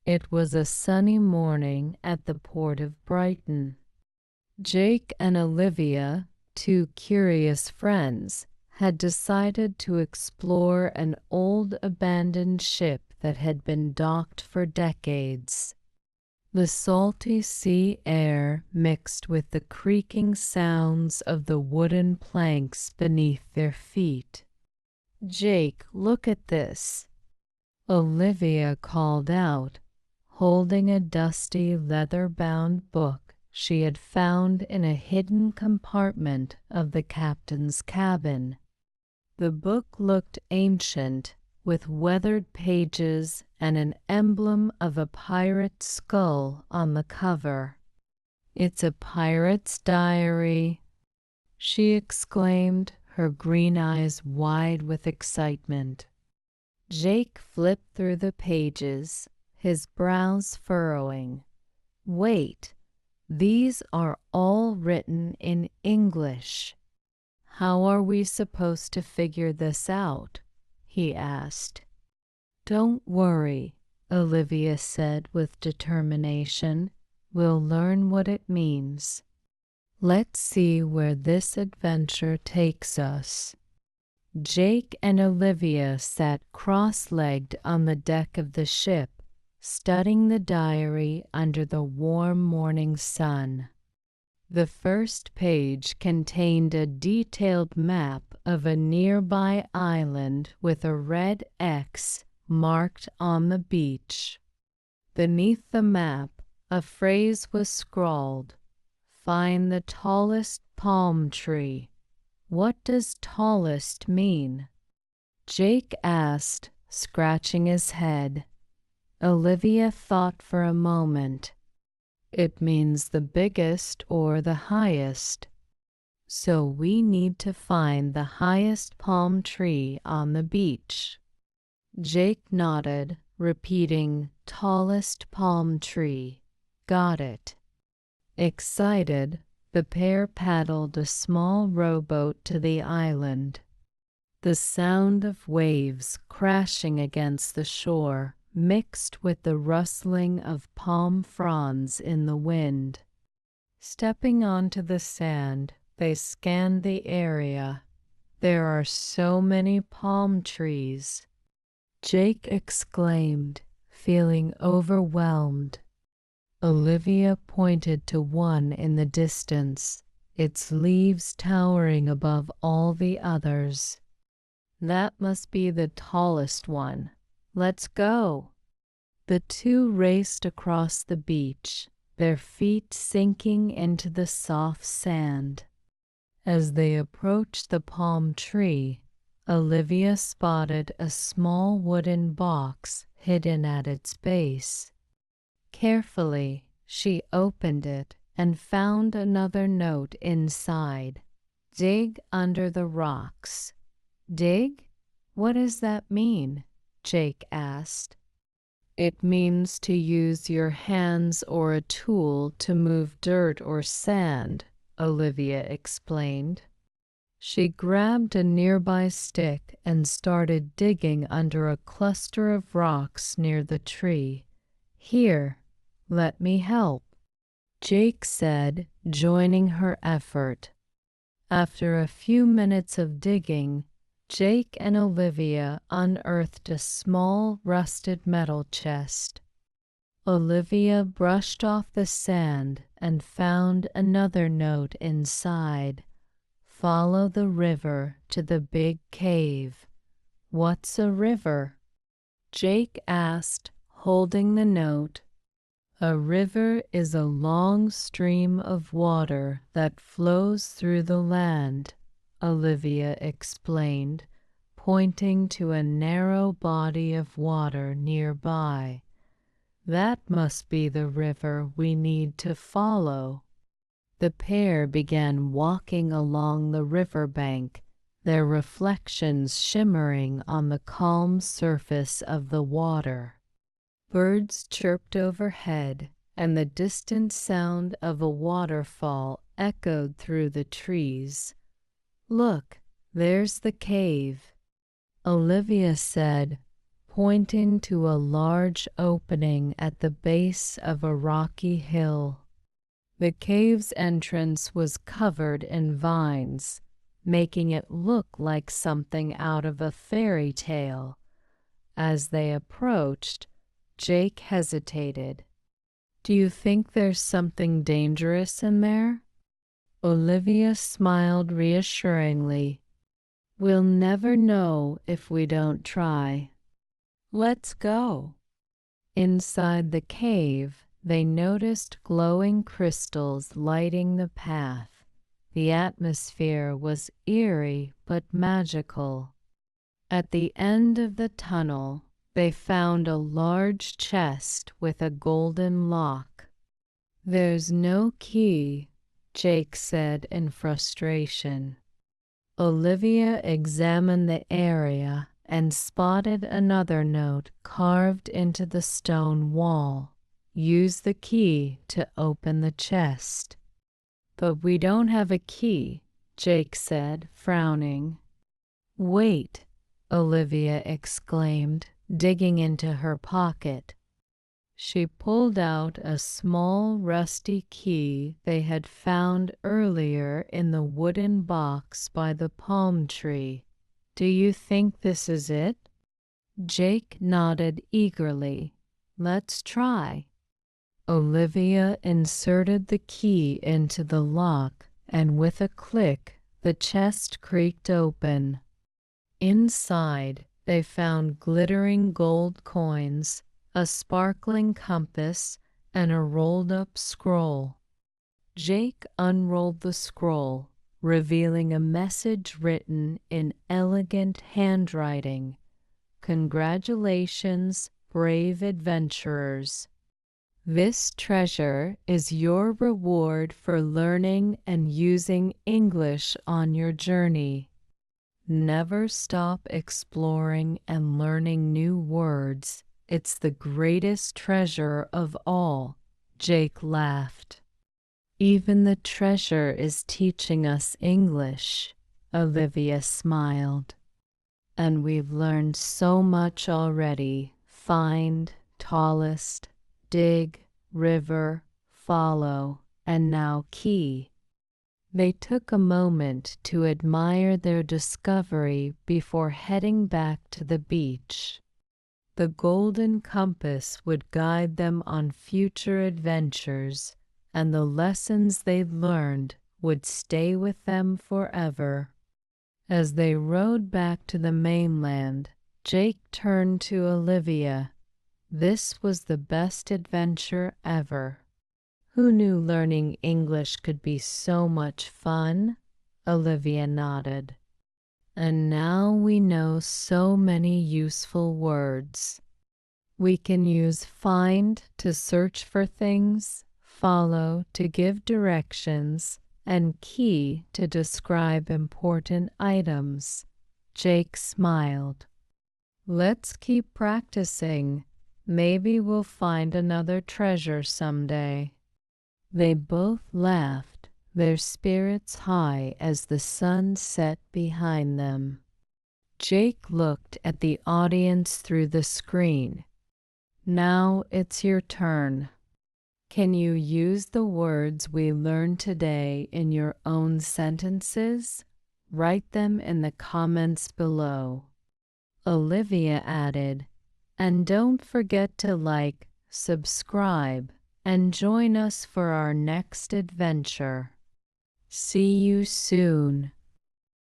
It was a sunny morning at the port of Brighton. Jake and Olivia, two curious friends, had decided to explore an old abandoned ship that had been docked for decades. The salty sea air mixed with the creaking sounds of the wooden planks beneath their feet. "Jake, look at this," Olivia called out, holding a dusty leather-bound book she had found in a hidden compartment of the captain's cabin. The book looked ancient, with weathered pages and an emblem of a pirate's skull on the cover. "It's a pirate's diary," she exclaimed, her green eyes wide with excitement. Jake flipped through the pages, his brows furrowing. "Wait, these are all written in English. How are we supposed to figure this out?" he asked. "Don't worry," Olivia said with determination. "We'll learn what it means. Let's see where this adventure takes us." Jake and Olivia sat cross-legged on the deck of the ship, studying the diary under the warm morning sun. The first page contained a detailed map of a nearby island with a red X marked on the beach. Beneath the map, a phrase was scrawled: "Find the tallest palm tree." "What does tallest mean?" Jake asked, scratching his head. Olivia thought for a moment. "It means the biggest or the highest. So we need to find the highest palm tree on the beach." Jake nodded, repeating, "Tallest palm tree. Got it." Excited, the pair paddled a small rowboat to the island. The sound of waves crashing against the shore mixed with the rustling of palm fronds in the wind. Stepping onto the sand, they scanned the area. "There are so many palm trees," Jake exclaimed, feeling overwhelmed. Olivia pointed to one in the distance, its leaves towering above all the others. "That must be the tallest one. Let's go." The two raced across the beach, their feet sinking into the soft sand. As they approached the palm tree, Olivia spotted a small wooden box hidden at its base. Carefully, she opened it and found another note inside: "Dig under the rocks." "Dig? What does that mean?" Jake asked. "It means to use your hands or a tool to move dirt or sand," Olivia explained. She grabbed a nearby stick and started digging under a cluster of rocks near the tree. "Here, let me help," Jake said, joining her effort. After a few minutes of digging, Jake and Olivia unearthed a small rusted metal chest. Olivia brushed off the sand and found another note inside: "Follow the river to the big cave." "What's a river?" Jake asked, holding the note. "A river is a long stream of water that flows through the land," Olivia explained, pointing to a narrow body of water nearby. "That must be the river we need to follow." The pair began walking along the riverbank, their reflections shimmering on the calm surface of the water. Birds chirped overhead, and the distant sound of a waterfall echoed through the trees. "Look, there's the cave," Olivia said, pointing to a large opening at the base of a rocky hill. The cave's entrance was covered in vines, making it look like something out of a fairy tale. As they approached, Jake hesitated. "Do you think there's something dangerous in there?" Olivia smiled reassuringly. "We'll never know if we don't try. Let's go." Inside the cave, they noticed glowing crystals lighting the path. The atmosphere was eerie but magical. At the end of the tunnel, they found a large chest with a golden lock. "There's no key," Jake said in frustration. Olivia examined the area and spotted another note carved into the stone wall. "Use the key to open the chest." "But we don't have a key," Jake said, frowning. "Wait," Olivia exclaimed, digging into her pocket. She pulled out a small rusty key they had found earlier in the wooden box by the palm tree. "Do you think this is it?" Jake nodded eagerly. "Let's try." Olivia inserted the key into the lock, and with a click, the chest creaked open. Inside, they found glittering gold coins, a sparkling compass, and a rolled-up scroll. Jake unrolled the scroll, revealing a message written in elegant handwriting. "Congratulations, brave adventurers. This treasure is your reward for learning and using English on your journey. Never stop exploring and learning new words. It's the greatest treasure of all." Jake laughed. "Even the treasure is teaching us English," Olivia smiled. "And we've learned so much already. Find, tallest, dig, river, follow, and now key." They took a moment to admire their discovery before heading back to the beach. The golden compass would guide them on future adventures, and the lessons they learned would stay with them forever. As they rowed back to the mainland, Jake turned to Olivia. "This was the best adventure ever." "Who knew learning English could be so much fun?" Olivia nodded. "And now we know so many useful words. We can use find to search for things, follow to give directions, and key to describe important items." Jake smiled. "Let's keep practicing. Maybe we'll find another treasure someday." They both laughed, their spirits high as the sun set behind them. Jake looked at the audience through the screen. "Now it's your turn. Can you use the words we learned today in your own sentences? Write them in the comments below." Olivia added, "And don't forget to like, subscribe, and join us for our next adventure." See you soon.